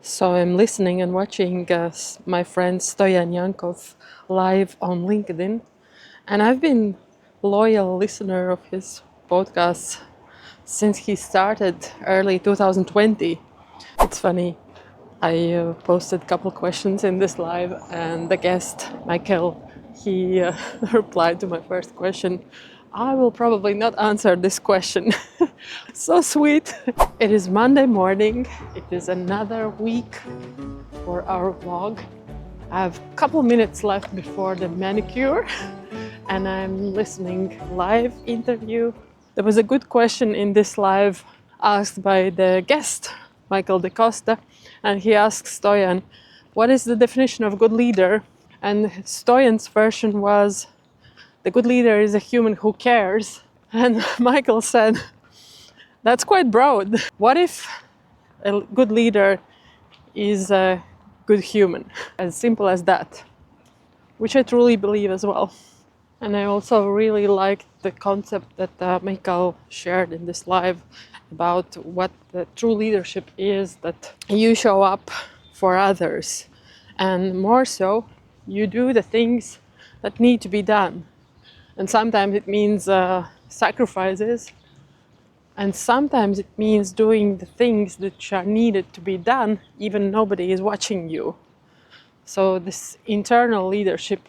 So I'm listening and watching my friend Stoyan Yankov live on LinkedIn, and I've been loyal listener of his podcasts since he started early 2020. It's funny. I posted a couple questions in this live, and the guest Michael he replied to my first question. I will probably not answer this question. So sweet. It is Monday morning. It is another week for our vlog. I have a couple minutes left before the manicure and I'm listening live interview. There was a good question in this live asked by the guest, Michael De Costa, and he asked Stoyan, what is the definition of good leader? And Stoyan's version was, the good leader is a human who cares. And Michael said, that's quite broad. What if a good leader is a good human? As simple as that, which I truly believe as well. And I also really liked the concept that Michael shared in this live about what the true leadership is, that you show up for others, and more so, you do the things that need to be done. And sometimes it means sacrifices, and sometimes it means doing the things that are needed to be done, even nobody is watching you. So this internal leadership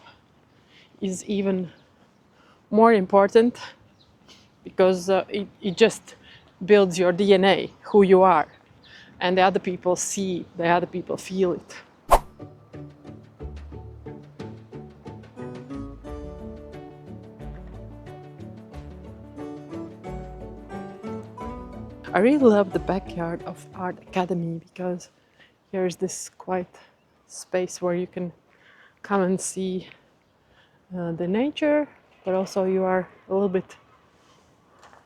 is even more important because it just builds your DNA, who you are, and the other people see, the other people feel it. I really love the backyard of Art Academy because here's this quiet space where you can come and see the nature, but also you are a little bit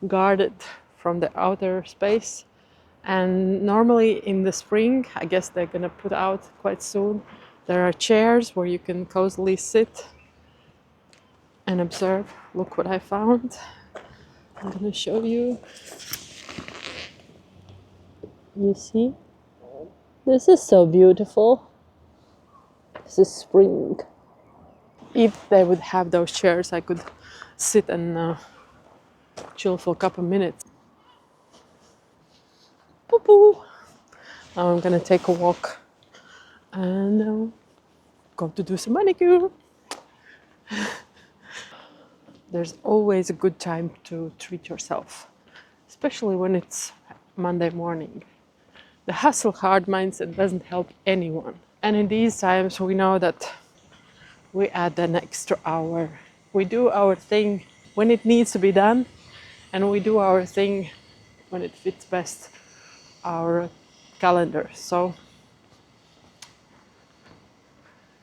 guarded from the outer space. And normally in the spring, I guess they're gonna put out quite soon, there are chairs where you can cozily sit and observe. Look what I found. I'm gonna show you. You see? This is so beautiful. This is spring. If they would have those chairs, I could sit and chill for a couple minutes. Poo-poo. Now I'm gonna take a walk and go to do some manicure. There's always a good time to treat yourself, especially when it's Monday morning. The hustle hard mindset doesn't help anyone. And in these times, we know that we add an extra hour. We do our thing when it needs to be done, and we do our thing when it fits best our calendar. So,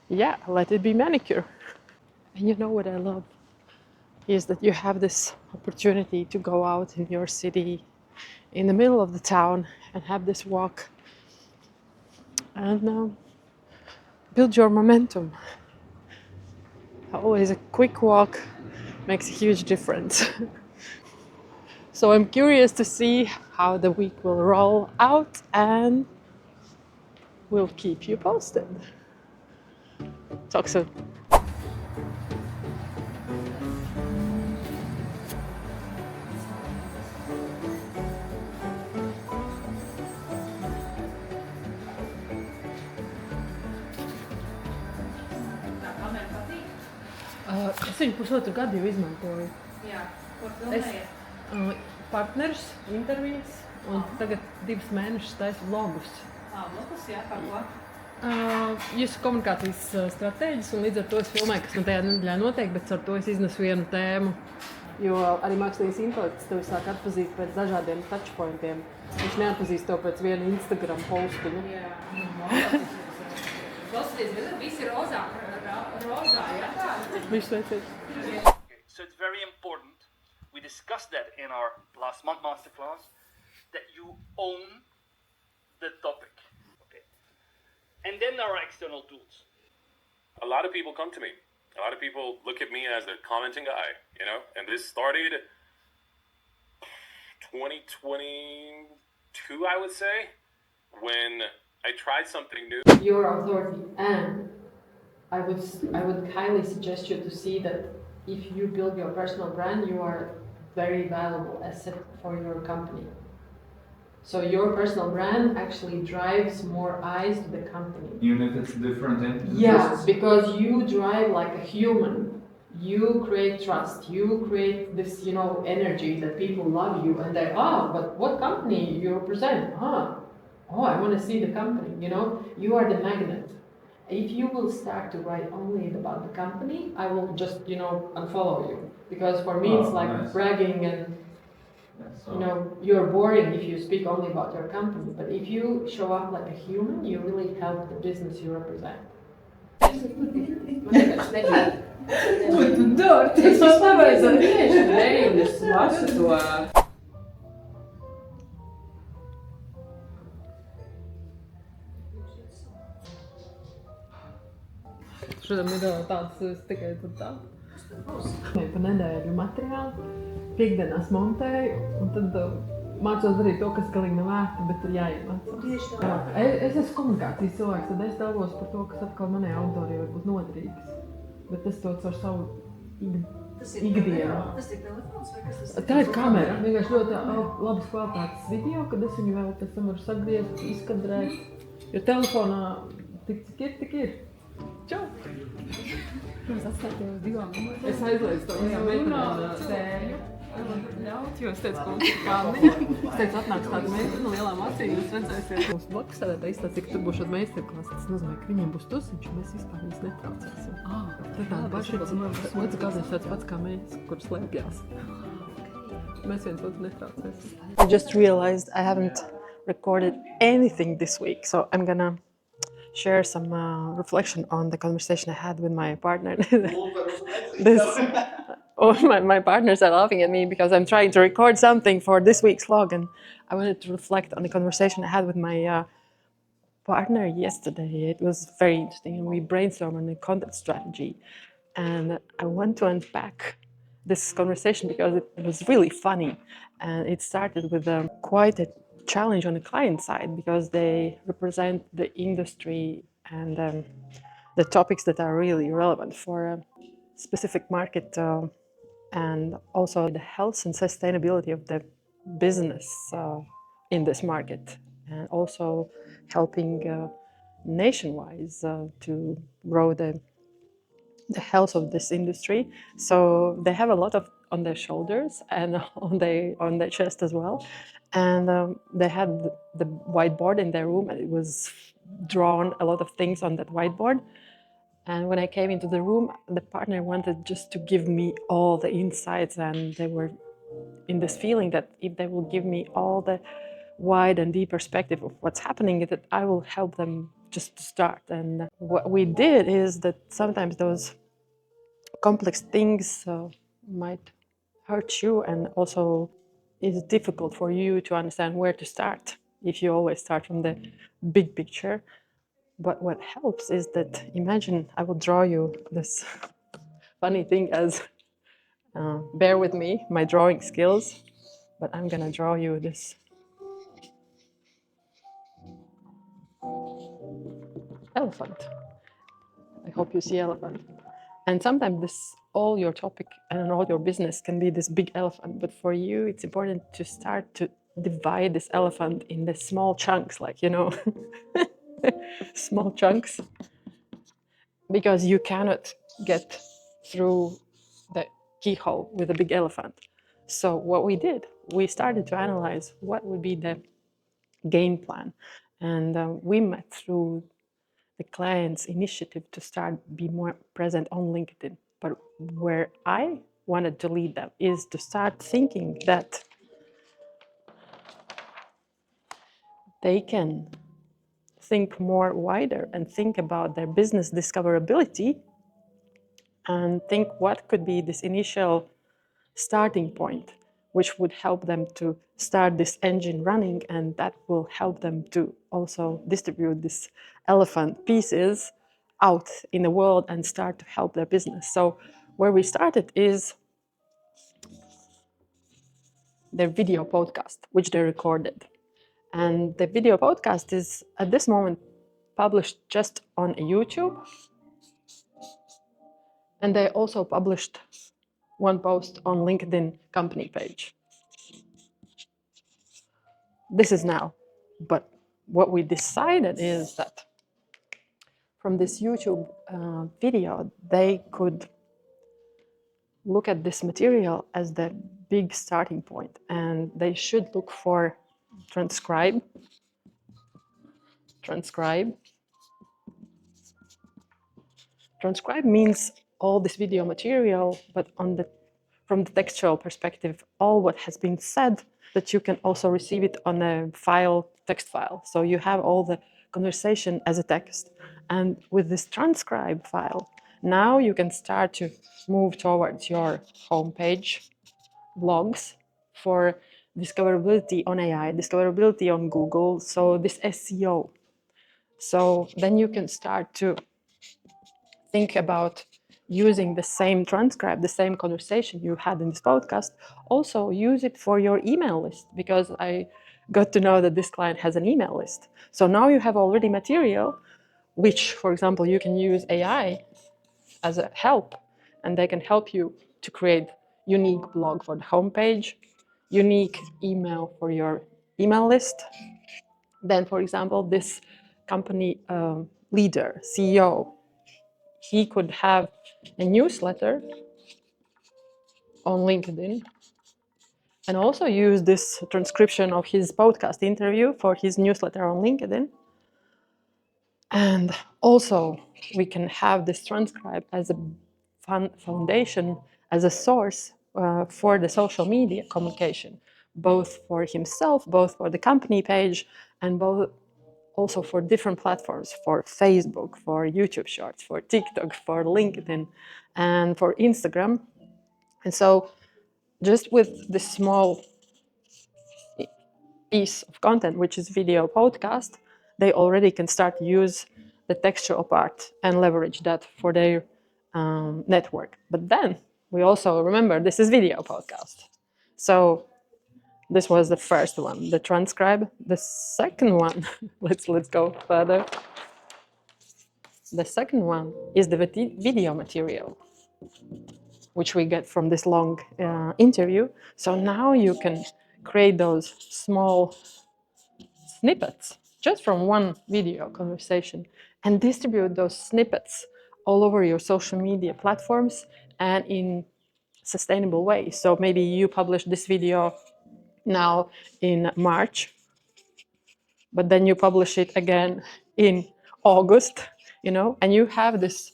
yeah, let it be manicure. And you know what I love is that you have this opportunity to go out in your city, in the middle of the town, and have this walk and build your momentum. Always a quick walk makes a huge difference. So I'm curious to see how the week will roll out, and we'll keep you posted. Talk soon. Es viņu pusotru gadu jau izmantoju. Jā, ko Es filmējiet? partneris, intervijas, un tagad 2 mēnešus taisu vlogus. Vlogus, jā, par ko? Jūsu komunikācijas stratēģis, un līdz ar to es filmēju, kas man tajā nedēļā notiek, bet ar to es iznesu vienu tēmu. Jo arī mākslīgais intelekts tevi sāk atpazīt pēc dažādiem touchpointiem. Viņš neatpazīst to pēc viena Instagram postiņa. Jā, klausieties, bet visi rozā, jā? Viņš sveicīgs. Okay, so it's very important, we discussed that in our last month masterclass, that you own the topic. Okay. And then there are external tools. A lot of people come to me. A lot of people look at me as the commenting guy, you know? And this started 2022, I would say, when I tried something new. Your authority, and I would highly suggest you to see that if you build your personal brand, you are very valuable asset for your company. So your personal brand actually drives more eyes to the company. Even if it's different entities? Yeah, because you drive like a human. You create trust. You create this, energy that people love you and they, but what company you represent? I want to see the company, You are the magnet. If you will start to write only about the company, I will just, unfollow you. Because for me, it's like nice. bragging and you're boring if you speak only about your company, but if you show up like a human, you really help the business you represent. Es vispār tieši neju, un es lasu to. Šodien nedēļā tāds tikai tā. Pa nedēļu materiālu, piekdienās montēju, un tad mācos darīt to, kas galīgi nav vērta, bet tur jāiemācās. Es esmu komunikācijas cilvēks, tad es dalvos par to, kas atkal manai auditorijai var būt noderīgs. Bet es to caur savu ikdienu. Tas ir telefons vai kas tas ir? Tā ir kamera. Vienkārši ļoti labas kvalitātes video, kad es viņu vēl pēc tam varu sagriezt, izkadrēt. Jo telefonā tik ir. Čau! Mums atstāt jau uz 2 minūtēm. Es aizlaidu to meitenēm tēju. Ļaut, jo es teicu, ka mums ir kāmiņa. Es teicu, atnāks tāda meitene lielām acīm, jūs redzēsiet. Mums blakus sēdētā izstāstīja, ka tur būs šāda meistarklasa. Tas nozīmē, ka viņiem būs tusiņš, un mēs vispār viņus netraucēsim. Tā tāda paša ir otrs kādreiz tāds pats kā mēs, kur slēpjās. Mēs viens otru netraucēsim. I just realized I haven't recorded anything this week, so I'm gonna share some reflection on the conversation I had with my partner. My partners are laughing at me because I'm trying to record something for this week's vlog, and I wanted to reflect on the conversation I had with my partner yesterday. It was very interesting, and we brainstormed on the content strategy. And I want to unpack this conversation because it was really funny, and it started with quite a challenge on the client side because they represent the industry and the topics that are really relevant for a specific market and also the health and sustainability of the business in this market, and also helping nationwide to grow the health of this industry. So they have a lot of on their shoulders and on their chest as well. And they had the whiteboard in their room, and it was drawn a lot of things on that whiteboard. And when I came into the room, the partner wanted just to give me all the insights, and they were in this feeling that if they will give me all the wide and deep perspective of what's happening, that I will help them just to start. And what we did is that sometimes those complex things might hurt you, and also it's difficult for you to understand where to start if you always start from the big picture. But what helps is that, imagine I will draw you this funny thing as, bear with me, my drawing skills, but I'm gonna draw you this elephant. I hope you see elephant. And sometimes this, all your topic and all your business can be this big elephant, but for you it's important to start to divide this elephant in the small chunks, like, small chunks, because you cannot get through the keyhole with a big elephant. So what we did, we started to analyze what would be the game plan, and we met through the client's initiative to start be more present on LinkedIn. But where I wanted to lead them is to start thinking that they can think more wider and think about their business discoverability and think what could be this initial starting point, which would help them to start this engine running, and that will help them to also distribute this elephant pieces out in the world and start to help their business. So where we started is their video podcast, which they recorded. And the video podcast is at this moment published just on YouTube. And they also published one post on LinkedIn company page. This is now. But what we decided is that from this YouTube video, they could look at this material as the big starting point, and they should look for transcribe. Transcribe means all this video material, but from the textual perspective, all what has been said, that you can also receive it on a text file. So you have all the conversation as a text. And with this transcribe file, now you can start to move towards your homepage, blogs for discoverability on AI, discoverability on Google, so this SEO. So then you can start to think about using the same transcript, the same conversation you had in this podcast, also use it for your email list, because I got to know that this client has an email list. So now you have already material, which, for example, you can use AI as a help, and they can help you to create unique blog for the homepage, unique email for your email list. Then, for example, this company leader, CEO, he could have a newsletter on LinkedIn and also use this transcription of his podcast interview for his newsletter on LinkedIn. And also, we can have this transcribe as a foundation, as a source for the social media communication, both for himself, both for the company page, and both also for different platforms, for Facebook, for YouTube Shorts, for TikTok, for LinkedIn, and for Instagram. And so just with this small piece of content, which is video podcast, they already can start to use the textual part and leverage that for their network. But then we also remember this is video podcast. So this was the first one, the transcribe. The second one, let's go further. The second one is the video material, which we get from this long interview. So now you can create those small snippets just from one video conversation and distribute those snippets all over your social media platforms and in sustainable way. So maybe you publish this video now in March, but then you publish it again in August, and you have this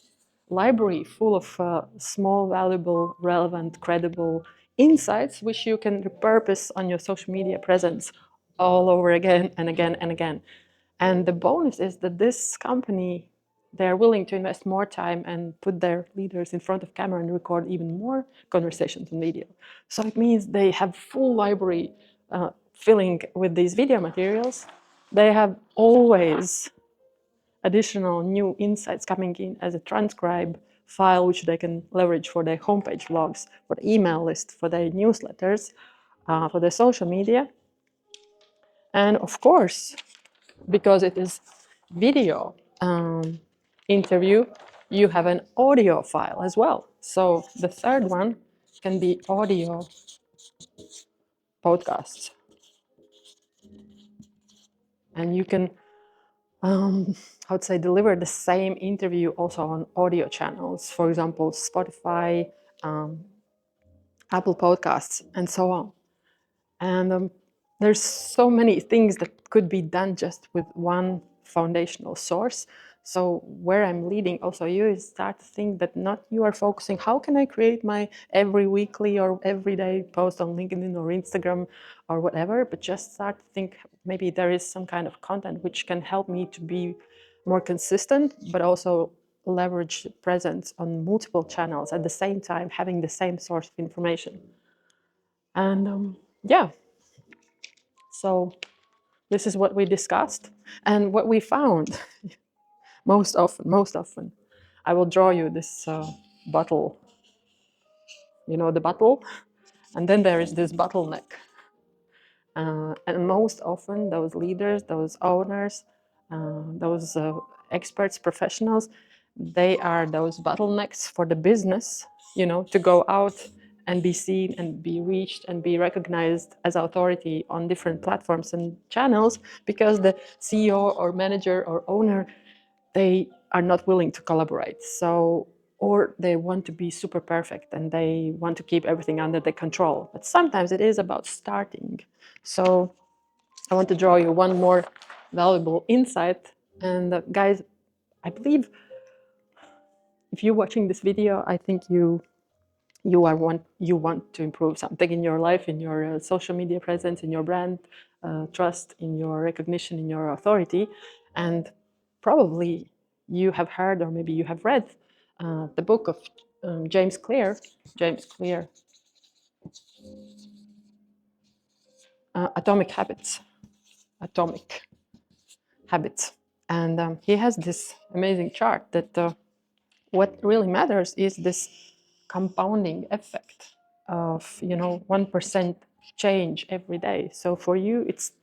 library full of small, valuable, relevant, credible insights, which you can repurpose on your social media presence all over again and again and again. And the bonus is that this company, they're willing to invest more time and put their leaders in front of camera and record even more conversations and video. So it means they have full library filling with these video materials. They have always additional new insights coming in as a transcribe file, which they can leverage for their homepage blogs, for the email list, for their newsletters, for their social media. And of course, because it is video interview, you have an audio file as well. So the third one can be audio podcasts. And you can, I would say, deliver the same interview also on audio channels, for example, Spotify, Apple Podcasts, and so on. And there's so many things that could be done just with one foundational source. So where I'm leading also you is start to think that not you are focusing, how can I create my every weekly or everyday post on LinkedIn or Instagram or whatever, but just start to think maybe there is some kind of content which can help me to be more consistent, but also leverage presence on multiple channels at the same time, having the same source of information. And yeah, so this is what we discussed and what we found. Most often, I will draw you this bottle, the bottle, and then there is this bottleneck. And most often, those leaders, those owners, those experts, professionals, they are those bottlenecks for the business, to go out and be seen and be reached and be recognized as authority on different platforms and channels, because the CEO or manager or owner, they are not willing to collaborate. So, or they want to be super perfect and they want to keep everything under their control. But sometimes it is about starting. So I want to draw you one more valuable insight. And guys, I believe if you're watching this video, I think you want to improve something in your life, in your social media presence, in your brand trust, in your recognition, in your authority. And probably you have heard, or maybe you have read the book of James Clear, Atomic Habits. And he has this amazing chart that what really matters is this compounding effect of 1% change every day. So for you, it's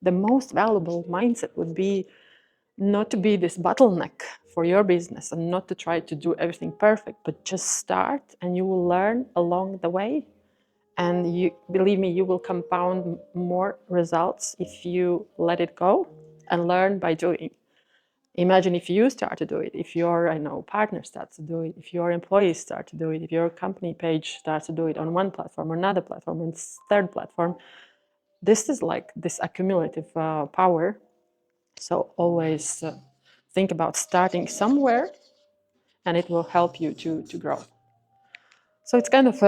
the most valuable mindset would be not to be this bottleneck for your business and not to try to do everything perfect, but just start, and you will learn along the way. And you believe me, you will compound more results if you let it go and learn by doing. Imagine if you start to do it, if your partner starts to do it, if your employees start to do it, if your company page starts to do it on one platform or another platform and third platform. This is like this accumulative power. So always think about starting somewhere, and it will help you to grow. So it's kind of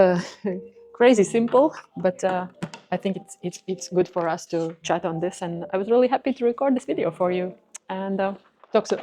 crazy simple, but I think it's good for us to chat on this. And I was really happy to record this video for you. And talk soon.